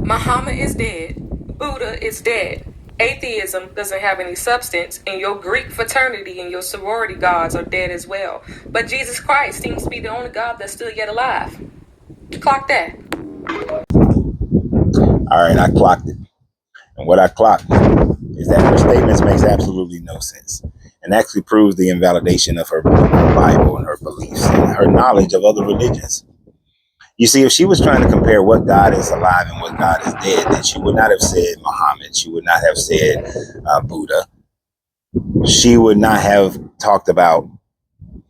Muhammad is dead. Buddha is dead. Atheism doesn't have any substance, and your Greek fraternity and your sorority gods are dead as well. But Jesus Christ seems to be the only God that's still yet alive. Clock that. All right, I clocked it. And what I clocked is that her statements makes absolutely no sense and actually proves the invalidation of her Bible and her beliefs and her knowledge of other religions. You see, if she was trying to compare what God is alive and what God is dead, then she would not have said Muhammad. She would not have said Buddha. She would not have talked about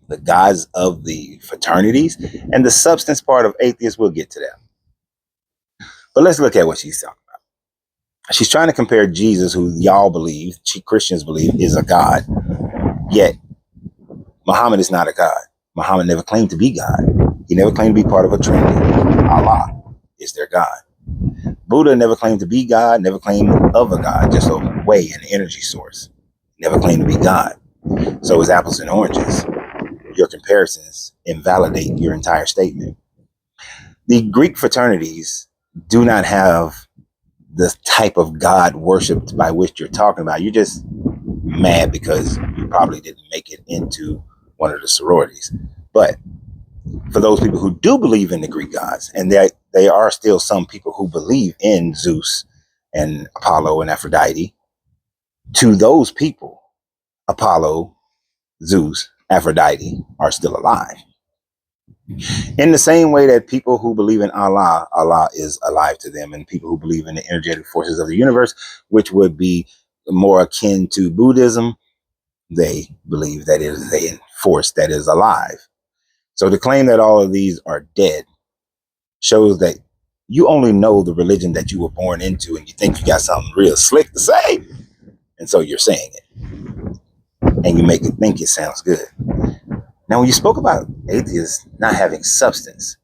the gods of the fraternities and the substance part of atheists. We'll get to that. But let's look at what she's talking about. She's trying to compare Jesus, who y'all believe, Christians believe, is a God. Yet, Muhammad is not a God. Muhammad never claimed to be God. He never claimed to be part of a trinity. Allah is their God. Buddha never claimed to be God, never claimed of a God, just a way, an energy source. Never claimed to be God. So it's apples and oranges. Your comparisons invalidate your entire statement. The Greek fraternities do not have the type of God worshipped by which you're talking about. You're just mad because you probably didn't make it into one of the sororities. But for those people who do believe in the Greek gods, and there are still some people who believe in Zeus and Apollo and Aphrodite, to those people, Apollo, Zeus, Aphrodite are still alive. In the same way that people who believe in Allah, Allah is alive to them, and people who believe in the energetic forces of the universe, which would be more akin to Buddhism, they believe that it is a force that is alive. So to claim that all of these are dead shows that you only know the religion that you were born into, and you think you got something real slick to say, and so you're saying it, and you make it think it sounds good. Now, when you spoke about atheists not having substance,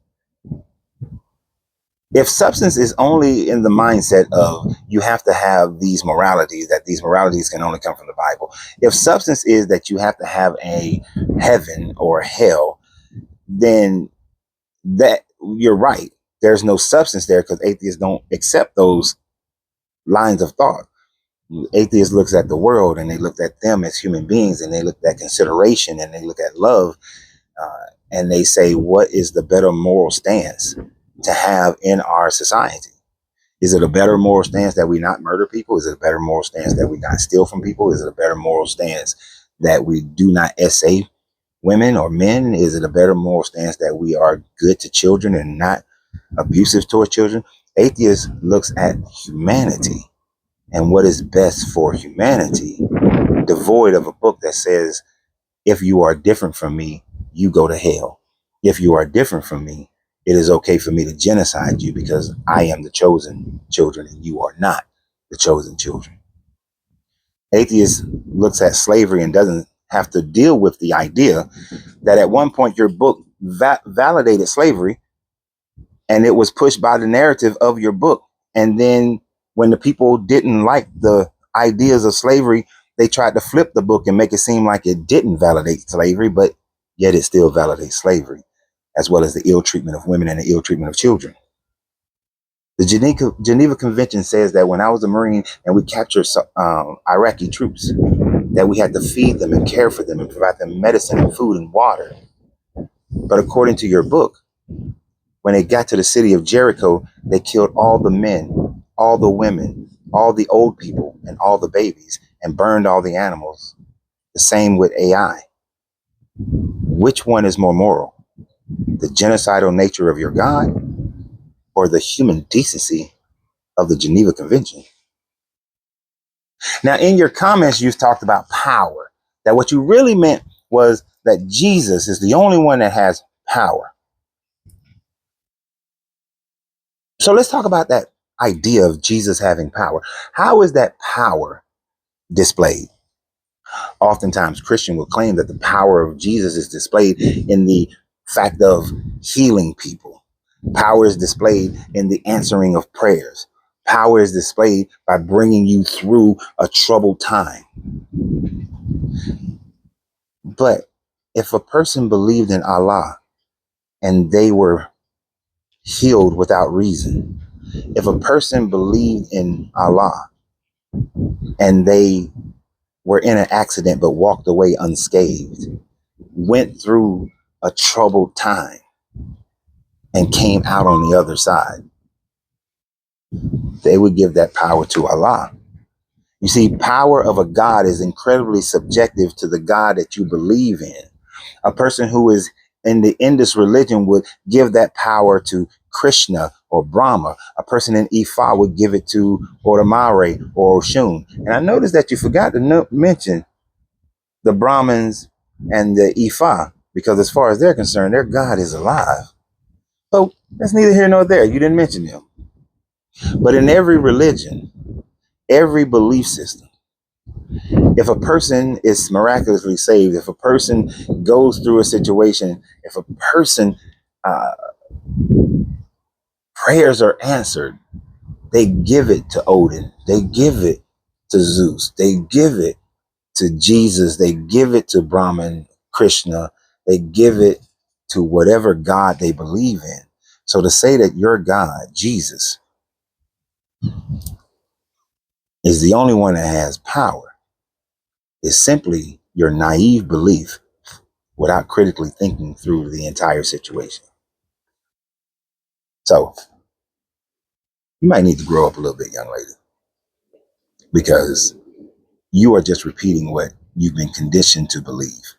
if substance is only in the mindset of you have to have these moralities, that these moralities can only come from the Bible, if substance is that you have to have a heaven or hell, then that you're right. There's no substance there because atheists don't accept those lines of thought. Atheists looks at the world and they look at them as human beings, and they look at consideration and they look at love, and they say, what is the better moral stance to have in our society? Is it a better moral stance that we not murder people? Is it a better moral stance that we not steal from people? Is it a better moral stance that we do not essay women or men? Is it a better moral stance that we are good to children and not abusive towards children? Atheist looks at humanity and what is best for humanity, devoid of a book that says, if you are different from me, you go to hell. If you are different from me, it is okay for me to genocide you because I am the chosen children and you are not the chosen children. Atheist looks at slavery and doesn't have to deal with the idea that at one point your book validated slavery, and it was pushed by the narrative of your book. And then when the people didn't like the ideas of slavery, they tried to flip the book and make it seem like it didn't validate slavery, but yet it still validates slavery, as well as the ill treatment of women and the ill treatment of children. The Geneva Convention says that when I was a Marine and we captured Iraqi troops, that we had to feed them and care for them and provide them medicine and food and water. But according to your book, when they got to the city of Jericho, they killed all the men, all the women, all the old people, and all the babies, and burned all the animals. The same with AI. Which one is more moral? The genocidal nature of your God or the human decency of the Geneva Convention? Now, in your comments, you've talked about power. That what you really meant was that Jesus is the only one that has power. So let's talk about that idea of Jesus having power. How is that power displayed? Oftentimes, Christian will claim that the power of Jesus is displayed in the fact of healing people. Power is displayed in the answering of prayers. Power is displayed by bringing you through a troubled time. But if a person believed in Allah and they were healed without reason, if a person believed in Allah and they were in an accident but walked away unscathed, went through a troubled time and came out on the other side, they would give that power to Allah. You see, power of a God is incredibly subjective to the God that you believe in. A person who is in the Indus religion would give that power to Krishna or Brahma. A person in Ifa would give it to Oramare or Oshun. And I noticed that you forgot to mention the Brahmins and the Ifa, because as far as they're concerned, their God is alive. So that's neither here nor there. You didn't mention them. But in every religion, every belief system, if a person is miraculously saved, if a person goes through a situation, if a person uh, prayers are answered, they give it to Odin, they give it to Zeus, they give it to Jesus, they give it to Brahman, Krishna, they give it to whatever God they believe in. So to say that your God, Jesus, is the only one that has power is simply your naive belief without critically thinking through the entire situation. So you might need to grow up a little bit, young lady, because you are just repeating what you've been conditioned to believe.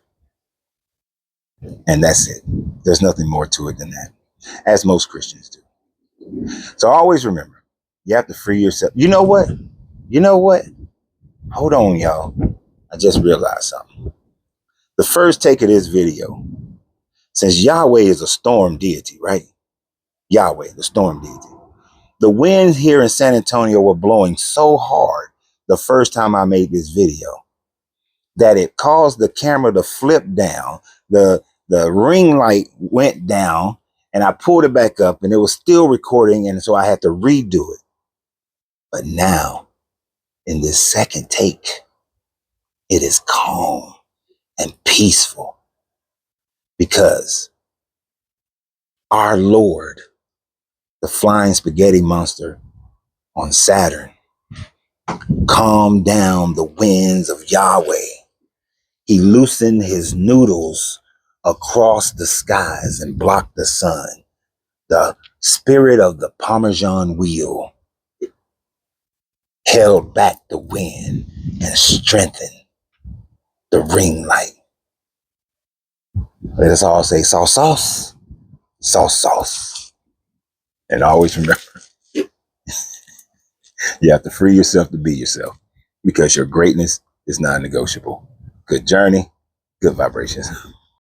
And that's it. There's nothing more to it than that, as most Christians do. So always remember, you have to free yourself. You know what? You know what? Hold on, y'all. I just realized something. The first take of this video, since Yahweh is a storm deity, right? Yahweh, the storm deity. The winds here in San Antonio were blowing so hard the first time I made this video that it caused the camera to flip down. The ring light went down and I pulled it back up and it was still recording. And so I had to redo it. But now in this second take, it is calm and peaceful because our Lord, the flying spaghetti monster on Saturn, calmed down the winds of Yahweh. He loosened his noodles across the skies and blocked the sun. The spirit of the Parmesan wheel held back the wind and strengthened the ring light. Let us all say sauce, sauce, sauce, sauce. And always remember, you have to free yourself to be yourself because your greatness is non-negotiable. Good journey, good vibrations.